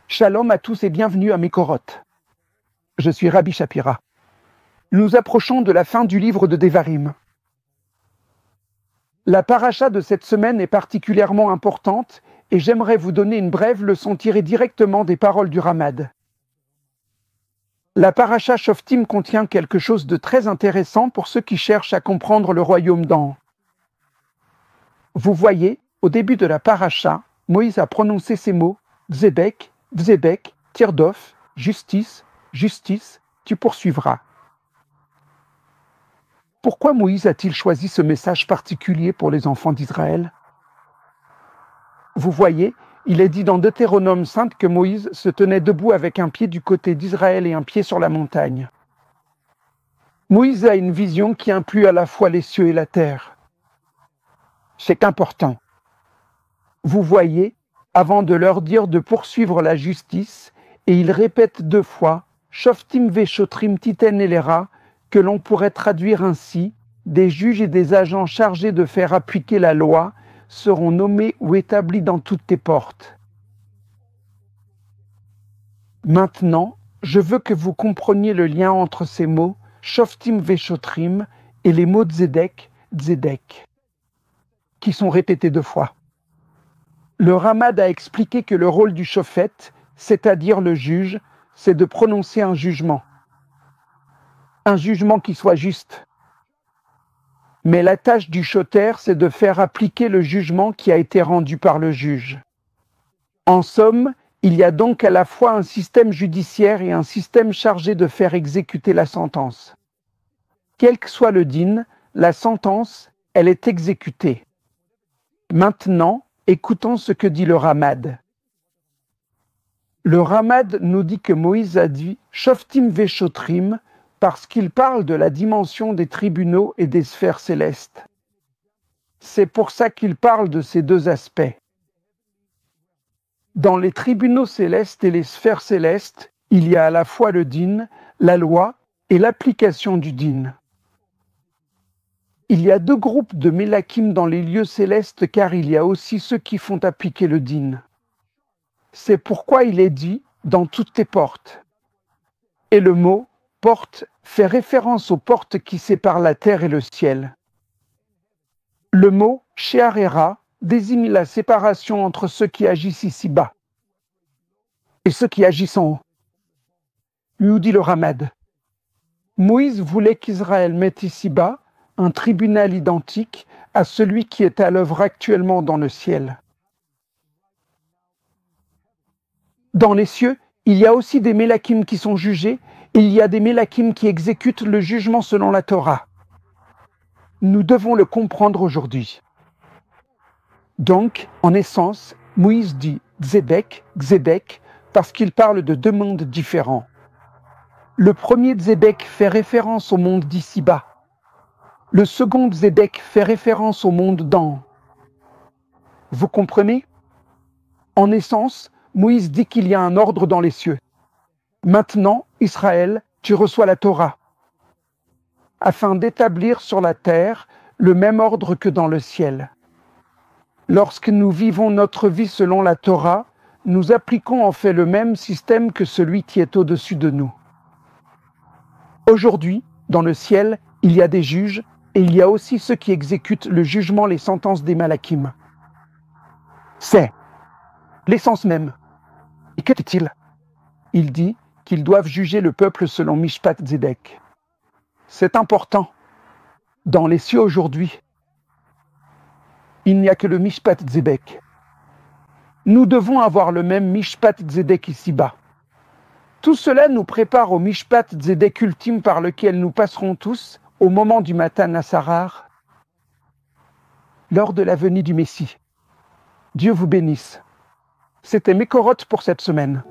Shalom à tous et bienvenue à Mekorot. Je suis Rabbi Shapira. Nous approchons de la fin du livre de Devarim. La paracha de cette semaine est particulièrement importante et j'aimerais vous donner une brève leçon tirée directement des paroles du Ramad. La paracha Shoftim contient quelque chose de très intéressant pour ceux qui cherchent à comprendre le royaume d'en. Vous voyez, au début de la paracha, Moïse a prononcé ces mots « Tzedek », Tzedek, Tirdof, justice, justice, tu poursuivras. Pourquoi Moïse a-t-il choisi ce message particulier pour les enfants d'Israël? Vous voyez, il est dit dans Deutéronome 5 que Moïse se tenait debout avec un pied du côté d'Israël et un pied sur la montagne. Moïse a une vision qui inclut à la fois les cieux et la terre. C'est important. Vous voyez, avant de leur dire de poursuivre la justice, et il répète 2 fois « Shoftim veshotrim titen elera » que l'on pourrait traduire ainsi « Des juges et des agents chargés de faire appliquer la loi seront nommés ou établis dans toutes tes portes. » Maintenant, je veux que vous compreniez le lien entre ces mots « Shoftim veshotrim » et les mots « Tzedek » qui sont répétés 2 fois. Le Ramad a expliqué que le rôle du shofet, c'est-à-dire le juge, c'est de prononcer un jugement. Un jugement qui soit juste. Mais la tâche du shoter, c'est de faire appliquer le jugement qui a été rendu par le juge. En somme, il y a donc à la fois un système judiciaire et un système chargé de faire exécuter la sentence. Quel que soit le din, la sentence, elle est exécutée. Maintenant, écoutons ce que dit le Ramad. Le Ramad nous dit que Moïse a dit « Shoftim veshotrim » parce qu'il parle de la dimension des tribunaux et des sphères célestes. C'est pour ça qu'il parle de ces 2 aspects. Dans les tribunaux célestes et les sphères célestes, il y a à la fois le din, la loi et l'application du din. Il y a 2 groupes de mélakim dans les lieux célestes car il y a aussi ceux qui font appliquer le din. C'est pourquoi il est dit « dans toutes tes portes ». Et le mot « porte » fait référence aux portes qui séparent la terre et le ciel. Le mot « she'arera » désigne la séparation entre ceux qui agissent ici-bas et ceux qui agissent en haut. Nous dit le Ramad. Moïse voulait qu'Israël mette ici-bas un tribunal identique à celui qui est à l'œuvre actuellement dans le ciel. Dans les cieux, il y a aussi des mélakim qui sont jugés, et il y a des mélakim qui exécutent le jugement selon la Torah. Nous devons le comprendre aujourd'hui. Donc, en essence, Moïse dit Tzedek, parce qu'il parle de 2 mondes différents. Le premier Tzedek fait référence au monde d'ici-bas. Le second Tzedek fait référence au monde d'en. Vous comprenez? En essence, Moïse dit qu'il y a un ordre dans les cieux. Maintenant, Israël, tu reçois la Torah, afin d'établir sur la terre le même ordre que dans le ciel. Lorsque nous vivons notre vie selon la Torah, nous appliquons en fait le même système que celui qui est au-dessus de nous. Aujourd'hui, dans le ciel, il y a des juges, et il y a aussi ceux qui exécutent le jugement, les sentences des malakim. C'est l'essence même. Et que dit-il? Il dit qu'ils doivent juger le peuple selon Mishpat Tzedek. C'est important. Dans les cieux aujourd'hui, il n'y a que le Mishpat Tzedek. Nous devons avoir le même Mishpat Tzedek ici-bas. Tout cela nous prépare au Mishpat Tzedek ultime par lequel nous passerons tous au moment du Matan Hasarar, lors de la venue du Messie. Dieu vous bénisse. C'était Mekorot pour cette semaine.